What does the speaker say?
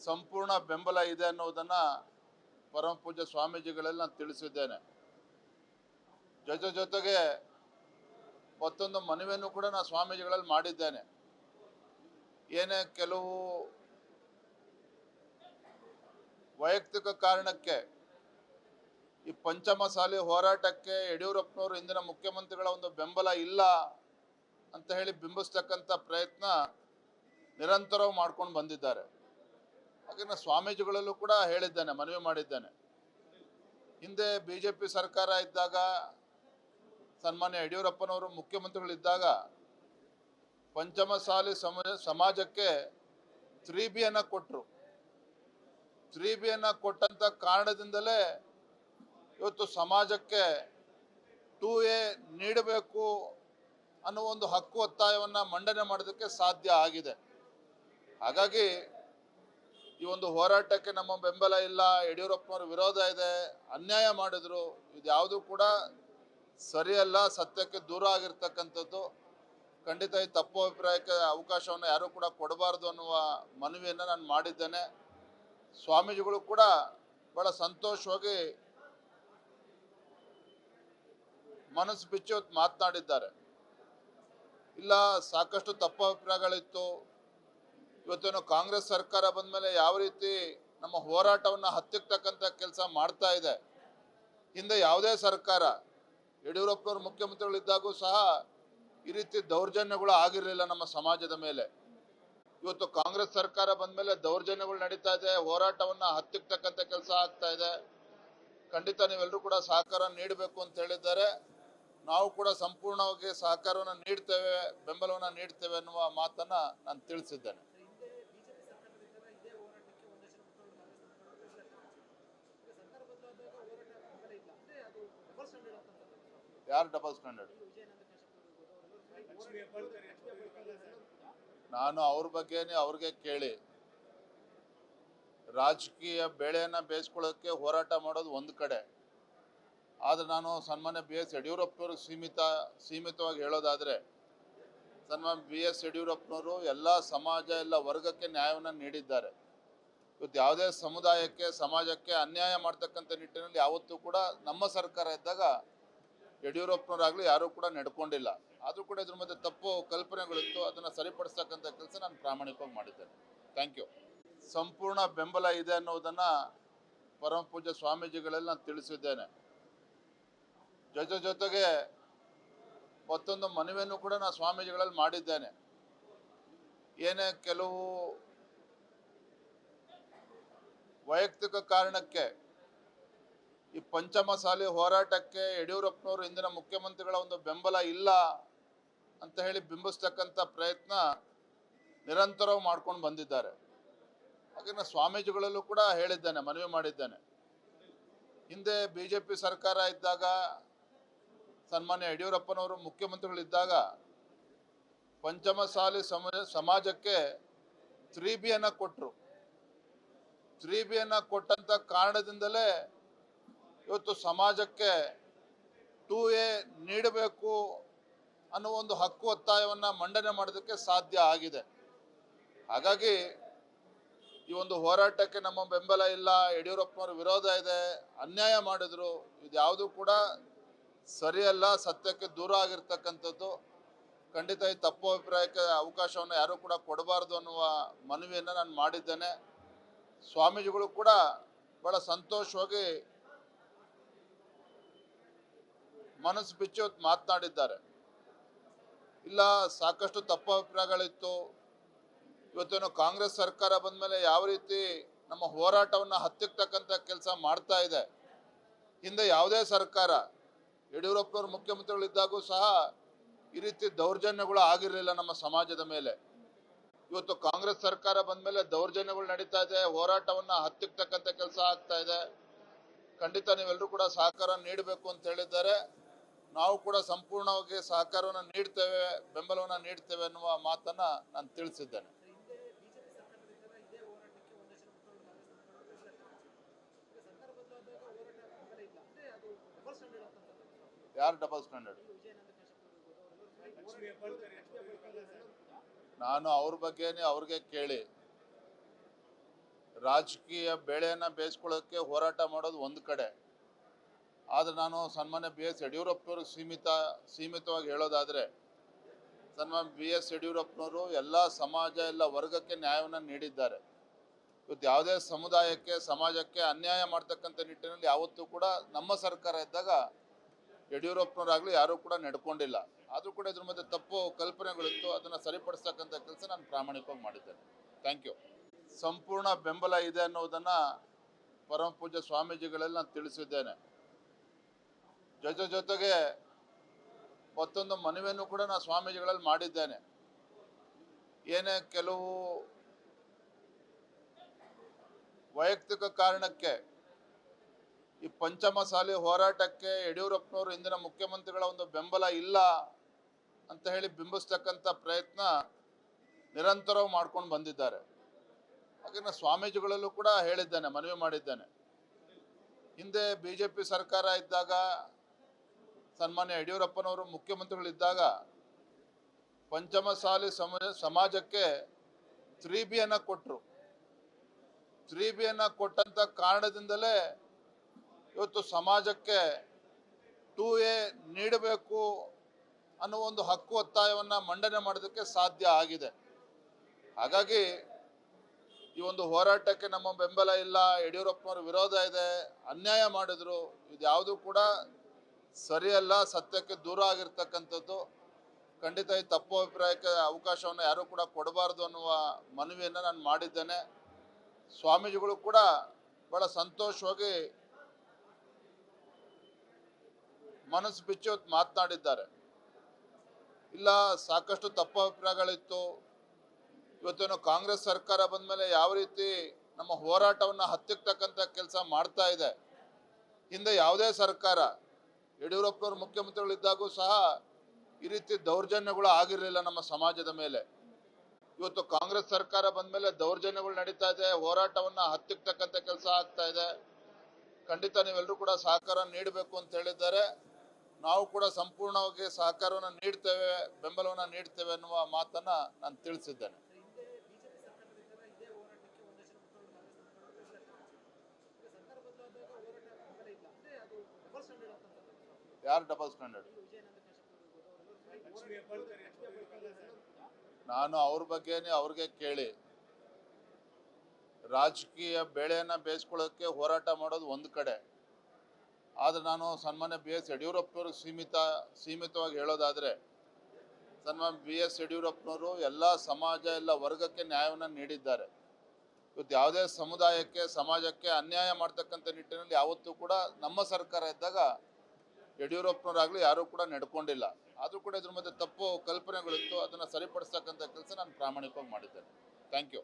ಸಂಪೂರ್ಣ ಬೆಂಬಲ ಇದೆ ಅನ್ನೋದನ್ನ ಪರಮ ಪೂಜ್ಯ ಸ್ವಾಮೀಜಿಗಳಲ್ಲಿ ನಾನು ತಿಳಿಸಿದ್ದೇನೆ. ಜೊತೆಗೆ ಮತ್ತೊಂದು ಮನವಿಯನ್ನು ಕೂಡ ನಾನು ಸ್ವಾಮೀಜಿಗಳಲ್ಲಿ ಮಾಡಿದ್ದೇನೆ. ಏನೇ ಕೆಲವು ವೈಯಕ್ತಿಕ ಕಾರಣಕ್ಕೆ ಈ ಪಂಚಮಸಾಲಿ ಹೋರಾಟಕ್ಕೆ ಯಡಿಯೂರಪ್ಪನವರು ಇಂದಿನ ಮುಖ್ಯಮಂತ್ರಿಗಳ ಒಂದು ಬೆಂಬಲ ಇಲ್ಲ ಅಂತ ಹೇಳಿ ಬಿಂಬಿಸ್ತಕ್ಕಂಥ ಪ್ರಯತ್ನ ನಿರಂತರವಾಗಿ ಮಾಡ್ಕೊಂಡು ಬಂದಿದ್ದಾರೆ. ಹಾಗೆ ನಾನು ಸ್ವಾಮೀಜಿಗಳಲ್ಲೂ ಕೂಡ ಹೇಳಿದ್ದೇನೆ, ಮನವಿ ಮಾಡಿದ್ದೇನೆ. ಹಿಂದೆ ಬಿಜೆಪಿ ಸರ್ಕಾರ ಇದ್ದಾಗ, ಸನ್ಮಾನ್ಯ ಯಡಿಯೂರಪ್ಪನವರು ಮುಖ್ಯಮಂತ್ರಿಗಳಿದ್ದಾಗ ಪಂಚಮಸಾಲಿ ಸಮಾಜಕ್ಕೆ 3B ಕೊಟ್ಟರು. 3B ಕೊಟ್ಟಂತ ಕಾರಣದಿಂದಲೇ ಇವತ್ತು ಸಮಾಜಕ್ಕೆ 2A ನೀಡಬೇಕು ಅನ್ನೋ ಒಂದು ಹಕ್ಕು ಒತ್ತಾಯವನ್ನು ಮಂಡನೆ ಮಾಡೋದಕ್ಕೆ ಸಾಧ್ಯ ಆಗಿದೆ. ಹಾಗಾಗಿ ಈ ಒಂದು ಹೋರಾಟಕ್ಕೆ ನಮ್ಮ ಬೆಂಬಲ ಇಲ್ಲ, ಯಡಿಯೂರಪ್ಪನವ್ರ ವಿರೋಧ ಇದೆ, ಅನ್ಯಾಯ ಮಾಡಿದ್ರು, ಇದ್ಯಾವುದು ಕೂಡ ಸರಿಯಲ್ಲ, ಸತ್ಯಕ್ಕೆ ದೂರ ಆಗಿರ್ತಕ್ಕಂಥದ್ದು. ಖಂಡಿತ ಈ ತಪ್ಪು ಅಭಿಪ್ರಾಯಕ್ಕೆ ಅವಕಾಶವನ್ನು ಯಾರೂ ಕೂಡ ಕೊಡಬಾರ್ದು ಅನ್ನುವ ಮನವಿಯನ್ನು ನಾನು ಮಾಡಿದ್ದೇನೆ. ಸ್ವಾಮೀಜಿಗಳು ಕೂಡ ಬಹಳ ಸಂತೋಷವಾಗಿ ಮನಸ್ಸು ಬಿಚ್ಚಿ ಮಾತನಾಡಿದ್ದಾರೆ. ಇಲ್ಲ, ಸಾಕಷ್ಟು ತಪ್ಪು ಅಭಿಪ್ರಾಯಗಳಿತ್ತು, ಇವತ್ತೇನು ಕಾಂಗ್ರೆಸ್ ಸರ್ಕಾರ ಬಂದ ಮೇಲೆ ಯಾವ ರೀತಿ ನಮ್ಮ ಹೋರಾಟವನ್ನು ಹತ್ತಿಕ್ಕತಕ್ಕಂಥ ಕೆಲಸ ಮಾಡ್ತಾ ಇದೆ. ಹಿಂದೆ ಯಾವುದೇ ಸರ್ಕಾರ, ಯಡಿಯೂರಪ್ಪನವರು ಮುಖ್ಯಮಂತ್ರಿಗಳಿದ್ದಾಗೂ ಸಹ ಈ ರೀತಿ ದೌರ್ಜನ್ಯಗಳು ಆಗಿರಲಿಲ್ಲ ನಮ್ಮ ಸಮಾಜದ ಮೇಲೆ. ಇವತ್ತು ಕಾಂಗ್ರೆಸ್ ಸರ್ಕಾರ ಬಂದ ಮೇಲೆ ದೌರ್ಜನ್ಯಗಳು ನಡೀತಾ ಇದೆ, ಹೋರಾಟವನ್ನು ಹತ್ತಿಕ್ಕತಕ್ಕಂಥ ಕೆಲಸ ಆಗ್ತಾ ಇದೆ. ಖಂಡಿತ ನೀವೆಲ್ಲರೂ ಕೂಡ ಸಹಕಾರ ನೀಡಬೇಕು ಅಂತ ಹೇಳಿದ್ದಾರೆ. ನಾವು ಕೂಡ ಸಂಪೂರ್ಣವಾಗಿ ಸಹಕಾರವನ್ನು ನೀಡ್ತೇವೆ, ಬೆಂಬಲವನ್ನು ನೀಡ್ತೇವೆ ಅನ್ನುವ ಮಾತನ್ನ ನಾನು ತಿಳಿಸಿದ್ದೇನೆ. ಯಾರು ಡಬಲ್ ಸ್ಟ್ಯಾಂಡರ್ಡ್? ನಾನು ಅವ್ರ ಬಗ್ಗೆನೇ ಅವ್ರಿಗೆ ಕೇಳಿ, ರಾಜಕೀಯ ಬೇಳೆಯನ್ನ ಬೇಯಿಸ್ಕೊಳ್ಳೋಕೆ ಹೋರಾಟ ಮಾಡೋದು ಒಂದು ಕಡೆ, ಆದರೆ ನಾನು ಸನ್ಮಾನ್ಯ BS ಯಡಿಯೂರಪ್ಪನವ್ರಿಗೆ ಸೀಮಿತವಾಗಿ ಹೇಳೋದಾದರೆ, ಸನ್ಮಾನ್ಯ BS ಯಡಿಯೂರಪ್ಪನವರು ಎಲ್ಲ ಸಮಾಜ, ಎಲ್ಲ ವರ್ಗಕ್ಕೆ ನ್ಯಾಯವನ್ನು ನೀಡಿದ್ದಾರೆ. ಇವತ್ತು ಯಾವುದೇ ಸಮುದಾಯಕ್ಕೆ, ಸಮಾಜಕ್ಕೆ ಅನ್ಯಾಯ ಮಾಡ್ತಕ್ಕಂಥ ನಿಟ್ಟಿನಲ್ಲಿ ಯಾವತ್ತೂ ಕೂಡ ನಮ್ಮ ಸರ್ಕಾರ ಇದ್ದಾಗ ಯಡಿಯೂರಪ್ಪನವರಾಗಲಿ ಯಾರೂ ಕೂಡ ನಡ್ಕೊಂಡಿಲ್ಲ. ಆದರೂ ಕೂಡ ಇದ್ರ ಮಧ್ಯೆ ತಪ್ಪು ಕಲ್ಪನೆಗಳಿತ್ತು, ಅದನ್ನು ಸರಿಪಡಿಸ್ತಕ್ಕಂಥ ಕೆಲಸ ನಾನು ಪ್ರಾಮಾಣಿಕವಾಗಿ ಮಾಡಿದ್ದೇನೆ. Thank you. ಸಂಪೂರ್ಣ ಬೆಂಬಲ ಇದೆ ಅನ್ನೋದನ್ನು ಪರಮ ಪೂಜ್ಯ ಸ್ವಾಮೀಜಿಗಳಲ್ಲಿ ನಾನು ತಿಳಿಸಿದ್ದೇನೆ. ಜೊತೆಗೆ ಮತ್ತೊಂದು ಮನವಿಯನ್ನು ಕೂಡ ನಾನು ಸ್ವಾಮೀಜಿಗಳಲ್ಲಿ ಮಾಡಿದ್ದೇನೆ. ಏನೇ ಕೆಲವು ವೈಯಕ್ತಿಕ ಕಾರಣಕ್ಕೆ ಈ ಪಂಚಮಸಾಲಿ ಹೋರಾಟಕ್ಕೆ ಯಡಿಯೂರಪ್ಪನವರು ಇಂದಿನ ಮುಖ್ಯಮಂತ್ರಿಗಳ ಒಂದು ಬೆಂಬಲ ಇಲ್ಲ ಅಂತ ಹೇಳಿ ಬಿಂಬಿಸ್ತಕ್ಕಂಥ ಪ್ರಯತ್ನ ನಿರಂತರವಾಗಿ ಮಾಡ್ಕೊಂಡು ಬಂದಿದ್ದಾರೆ. ಹಾಗೆ ನಾನು ಸ್ವಾಮೀಜಿಗಳಲ್ಲೂ ಕೂಡ ಹೇಳಿದ್ದೇನೆ, ಮನವಿ ಮಾಡಿದ್ದೇನೆ. ಹಿಂದೆ ಬಿಜೆಪಿ ಸರ್ಕಾರ ಇದ್ದಾಗ, ಸನ್ಮಾನ್ಯ ಯಡಿಯೂರಪ್ಪನವರು ಮುಖ್ಯಮಂತ್ರಿಗಳಿದ್ದಾಗ ಪಂಚಮಸಾಲಿ ಸಮಾಜಕ್ಕೆ 3B ಕೊಟ್ಟರು. 3B ಕೊಟ್ಟಂತ ಕಾರಣದಿಂದಲೇ ಇವತ್ತು ಸಮಾಜಕ್ಕೆ 2A ನೀಡಬೇಕು ಅನ್ನೋ ಒಂದು ಹಕ್ಕು ಒತ್ತಾಯವನ್ನು ಮಂಡನೆ ಮಾಡೋದಕ್ಕೆ ಸಾಧ್ಯ ಆಗಿದೆ. ಹಾಗಾಗಿ ಈ ಒಂದು ಹೋರಾಟಕ್ಕೆ ನಮ್ಮ ಬೆಂಬಲ ಇಲ್ಲ, ಯಡಿಯೂರಪ್ಪನವ್ರ ವಿರೋಧ ಇದೆ, ಅನ್ಯಾಯ ಮಾಡಿದ್ರು, ಇದ್ಯಾವುದು ಕೂಡ ಸರಿಯಲ್ಲ, ಸತ್ಯಕ್ಕೆ ದೂರ ಆಗಿರ್ತಕ್ಕಂಥದ್ದು. ಖಂಡಿತ ಈ ತಪ್ಪು ಅಭಿಪ್ರಾಯಕ್ಕೆ ಅವಕಾಶವನ್ನು ಯಾರೂ ಕೂಡ ಕೊಡಬಾರ್ದು ಅನ್ನುವ ಮನವಿಯನ್ನು ನಾನು ಮಾಡಿದ್ದೇನೆ. ಸ್ವಾಮೀಜಿಗಳು ಕೂಡ ಬಹಳ ಸಂತೋಷವಾಗಿ ಮನಸ್ಸು ಬಿಚ್ಚಿ ಮಾತನಾಡಿದ್ದಾರೆ. ಇಲ್ಲ, ಸಾಕಷ್ಟು ತಪ್ಪು ಅಭಿಪ್ರಾಯಗಳಿತ್ತು, ಇವತ್ತೇನು ಕಾಂಗ್ರೆಸ್ ಸರ್ಕಾರ ಬಂದ ಮೇಲೆ ಯಾವ ರೀತಿ ನಮ್ಮ ಹೋರಾಟವನ್ನು ಹತ್ತಿಕ್ಕತಕ್ಕಂಥ ಕೆಲಸ ಮಾಡ್ತಾ ಇದೆ. ಹಿಂದೆ ಯಾವುದೇ ಸರ್ಕಾರ, ಯಡಿಯೂರಪ್ಪನವರು ಮುಖ್ಯಮಂತ್ರಿಗಳಿದ್ದಾಗೂ ಸಹ ಈ ರೀತಿ ದೌರ್ಜನ್ಯಗಳು ಆಗಿರಲಿಲ್ಲ ನಮ್ಮ ಸಮಾಜದ ಮೇಲೆ. ಇವತ್ತು ಕಾಂಗ್ರೆಸ್ ಸರ್ಕಾರ ಬಂದ ಮೇಲೆ ದೌರ್ಜನ್ಯಗಳು ನಡೀತಾ ಇದೆ, ಹೋರಾಟವನ್ನು ಹತ್ತಿಕ್ಕತಕ್ಕಂಥ ಕೆಲಸ ಆಗ್ತಾ ಇದೆ. ಖಂಡಿತ ನೀವೆಲ್ಲರೂ ಕೂಡ ಸಹಕಾರ ನೀಡಬೇಕು ಅಂತ ಹೇಳಿದ್ದಾರೆ. ನಾವು ಕೂಡ ಸಂಪೂರ್ಣವಾಗಿ ಸಹಕಾರವನ್ನು ನೀಡ್ತೇವೆ, ಬೆಂಬಲವನ್ನು ನೀಡ್ತೇವೆ ಅನ್ನುವ ಮಾತನ್ನ ನಾನು ತಿಳಿಸಿದ್ದೇನೆ. ಯಾರು ಡಬಲ್ ಸ್ಟ್ಯಾಂಡರ್ಡ್? ನಾನು ಅವ್ರ ಬಗ್ಗೆನೇ ಅವ್ರಿಗೆ ಕೇಳಿ, ರಾಜಕೀಯ ಬೇಳೆಯನ್ನು ಬೇಯಿಸ್ಕೊಳ್ಳೋಕ್ಕೆ ಹೋರಾಟ ಮಾಡೋದು ಒಂದು ಕಡೆ, ಆದರೆ ನಾನು ಸನ್ಮಾನ್ಯ ಬಿ ಎಸ್ ಯಡಿಯೂರಪ್ಪನವರು ಸೀಮಿತವಾಗಿ ಹೇಳೋದಾದರೆ, ಸನ್ಮಾನ್ಯ ಬಿ ಎಸ್ ಯಡಿಯೂರಪ್ಪನವರು ಎಲ್ಲ ಸಮಾಜ ಎಲ್ಲ ವರ್ಗಕ್ಕೆ ನ್ಯಾಯವನ್ನು ನೀಡಿದ್ದಾರೆ. ಇವತ್ತು ಯಾವುದೇ ಸಮುದಾಯಕ್ಕೆ ಸಮಾಜಕ್ಕೆ ಅನ್ಯಾಯ ಮಾಡ್ತಕ್ಕಂಥ ನಿಟ್ಟಿನಲ್ಲಿ ಯಾವತ್ತೂ ಕೂಡ ನಮ್ಮ ಸರ್ಕಾರ ಇದ್ದಾಗ ಯಡಿಯೂರಪ್ಪನವರಾಗಲಿ ಯಾರೂ ಕೂಡ ನಡ್ಕೊಂಡಿಲ್ಲ. ಆದರೂ ಕೂಡ ಇದ್ರ ಮಧ್ಯೆ ತಪ್ಪು ಕಲ್ಪನೆಗಳಿತ್ತು, ಅದನ್ನು ಸರಿಪಡಿಸ್ತಕ್ಕಂಥ ಕೆಲಸ ನಾನು ಪ್ರಾಮಾಣಿಕವಾಗಿ ಮಾಡಿದ್ದೇನೆ. Thank you. ಸಂಪೂರ್ಣ ಬೆಂಬಲ ಇದೆ ಅನ್ನೋದನ್ನು ಪರಮ ಪೂಜ್ಯ ಸ್ವಾಮೀಜಿಗಳೆಲ್ಲ ನಾನು ತಿಳಿಸಿದ್ದೇನೆ. ಜೊತೆಗೆ ಮತ್ತೊಂದು ಮನವಿಯನ್ನು ಕೂಡ ನಾನು ಸ್ವಾಮೀಜಿಗಳಲ್ಲಿ ಮಾಡಿದ್ದೇನೆ. ಏನೇ ಕೆಲವು ವೈಯಕ್ತಿಕ ಕಾರಣಕ್ಕೆ ಈ ಪಂಚಮಸಾಲಿ ಹೋರಾಟಕ್ಕೆ ಯಡಿಯೂರಪ್ಪನವರು ಇಂದಿನ ಮುಖ್ಯಮಂತ್ರಿಗಳ ಒಂದು ಬೆಂಬಲ ಇಲ್ಲ ಅಂತ ಹೇಳಿ ಬಿಂಬಿಸ್ತಕ್ಕಂಥ ಪ್ರಯತ್ನ ನಿರಂತರವಾಗಿ ಮಾಡ್ಕೊಂಡು ಬಂದಿದ್ದಾರೆ. ಹಾಗೆ ನಾನು ಸ್ವಾಮೀಜಿಗಳಲ್ಲೂ ಕೂಡ ಹೇಳಿದ್ದೇನೆ, ಮನವಿ ಮಾಡಿದ್ದೇನೆ. ಹಿಂದೆ BJP ಸರ್ಕಾರ ಇದ್ದಾಗ, ಸನ್ಮಾನ್ಯ ಯಡಿಯೂರಪ್ಪನವರು ಮುಖ್ಯಮಂತ್ರಿಗಳಿದ್ದಾಗ ಪಂಚಮಸಾಲಿ ಸಮಾಜಕ್ಕೆ 3Bಯನ್ನು ಕೊಟ್ಟರು. 3Bಯನ್ನು ಕೊಟ್ಟಂಥ ಕಾರಣದಿಂದಲೇ ಇವತ್ತು ಸಮಾಜಕ್ಕೆ 2A ನೀಡಬೇಕು ಅನ್ನೋ ಒಂದು ಹಕ್ಕು ಒತ್ತಾಯವನ್ನು ಮಂಡನೆ ಮಾಡೋದಕ್ಕೆ ಸಾಧ್ಯ ಆಗಿದೆ. ಹಾಗಾಗಿ ಈ ಒಂದು ಹೋರಾಟಕ್ಕೆ ನಮ್ಮ ಬೆಂಬಲ ಇಲ್ಲ, ಯಡಿಯೂರಪ್ಪನವ್ರ ವಿರೋಧ ಇದೆ, ಅನ್ಯಾಯ ಮಾಡಿದ್ರು, ಇದು ಯಾವುದೂ ಕೂಡ ಸರಿಯಲ್ಲ, ಸತ್ಯಕ್ಕೆ ದೂರ ಆಗಿರ್ತಕ್ಕಂಥದ್ದು. ಖಂಡಿತ ಈ ತಪ್ಪು ಅಭಿಪ್ರಾಯಕ್ಕೆ ಅವಕಾಶವನ್ನು ಯಾರೂ ಕೂಡ ಕೊಡಬಾರ್ದು ಅನ್ನುವ ಮನವಿಯನ್ನು ನಾನು ಮಾಡಿದ್ದೇನೆ. ಸ್ವಾಮೀಜಿಗಳು ಕೂಡ ಬಹಳ ಸಂತೋಷವಾಗಿ ಮನಸ್ಸು ಬಿಚ್ಚಿ ಮಾತನಾಡಿದ್ದಾರೆ. ಇಲ್ಲ, ಸಾಕಷ್ಟು ತಪ್ಪು ಅಭಿಪ್ರಾಯಗಳಿತ್ತು, ಇವತ್ತೇನು ಕಾಂಗ್ರೆಸ್ ಸರ್ಕಾರ ಬಂದ ಮೇಲೆ ಯಾವ ರೀತಿ ನಮ್ಮ ಹೋರಾಟವನ್ನು ಹತ್ತಿಕ್ಕತಕ್ಕಂಥ ಕೆಲಸ ಮಾಡ್ತಾ ಇದೆ. ಹಿಂದೆ ಯಾವುದೇ ಸರ್ಕಾರ, ಯಡಿಯೂರಪ್ಪನವರು ಮುಖ್ಯಮಂತ್ರಿಗಳಿದ್ದಾಗೂ ಸಹ ಈ ರೀತಿ ದೌರ್ಜನ್ಯಗಳು ಆಗಿರಲಿಲ್ಲ ನಮ್ಮ ಸಮಾಜದ ಮೇಲೆ. ಇವತ್ತು ಕಾಂಗ್ರೆಸ್ ಸರ್ಕಾರ ಬಂದ ಮೇಲೆ ದೌರ್ಜನ್ಯಗಳು ನಡೀತಾ ಇದೆ, ಹೋರಾಟವನ್ನು ಹತ್ತಿಕ್ಕತಕ್ಕಂಥ ಕೆಲಸ ಆಗ್ತಾ ಇದೆ. ಖಂಡಿತ ನೀವೆಲ್ಲರೂ ಕೂಡ ಸಹಕಾರ ನೀಡಬೇಕು ಅಂತ ಹೇಳಿದ್ದಾರೆ. ನಾವು ಕೂಡ ಸಂಪೂರ್ಣವಾಗಿ ಸಹಕಾರವನ್ನು ನೀಡ್ತೇವೆ, ಬೆಂಬಲವನ್ನು ನೀಡ್ತೇವೆ ಅನ್ನುವ ಮಾತನ್ನು ನಾನು ತಿಳಿಸಿದ್ದೇನೆ. ಯಾರು ಡಬಲ್ ಸ್ಟ್ಯಾಂಡರ್ಡ್? ನಾನು ಅವ್ರ ಬಗ್ಗೆನೇ ಅವ್ರಿಗೆ ಕೇಳಿ, ರಾಜಕೀಯ ಬೇಳೆಯನ್ನು ಬೇಯಿಸ್ಕೊಳ್ಳೋಕ್ಕೆ ಹೋರಾಟ ಮಾಡೋದು ಒಂದು ಕಡೆ, ಆದರೆ ನಾನು ಸನ್ಮಾನ್ಯ ಬಿ ಎಸ್ ಯಡಿಯೂರಪ್ಪನವರು ಸೀಮಿತವಾಗಿ ಹೇಳೋದಾದರೆ, ಸನ್ಮಾನ್ಯ ಬಿ ಎಸ್ ಯಡಿಯೂರಪ್ಪನವರು ಎಲ್ಲ ಸಮಾಜ ಎಲ್ಲ ವರ್ಗಕ್ಕೆ ನ್ಯಾಯವನ್ನು ನೀಡಿದ್ದಾರೆ. ಇವತ್ತು ಯಾವುದೇ ಸಮುದಾಯಕ್ಕೆ ಸಮಾಜಕ್ಕೆ ಅನ್ಯಾಯ ಮಾಡ್ತಕ್ಕಂಥ ನಿಟ್ಟಿನಲ್ಲಿ ಯಾವತ್ತೂ ಕೂಡ ನಮ್ಮ ಸರ್ಕಾರ ಇದ್ದಾಗ ಯಡಿಯೂರಪ್ಪನವರಾಗಲಿ ಯಾರೂ ಕೂಡ ನಡ್ಕೊಂಡಿಲ್ಲ. ಆದರೂ ಕೂಡ ಇದ್ರ ಮಧ್ಯೆ ತಪ್ಪು ಕಲ್ಪನೆಗಳಿತ್ತು, ಅದನ್ನು ಸರಿಪಡಿಸ್ತಕ್ಕಂಥ ಕೆಲಸ ನಾನು ಪ್ರಾಮಾಣಿಕವಾಗಿ ಮಾಡಿದ್ದೇನೆ. Thank you.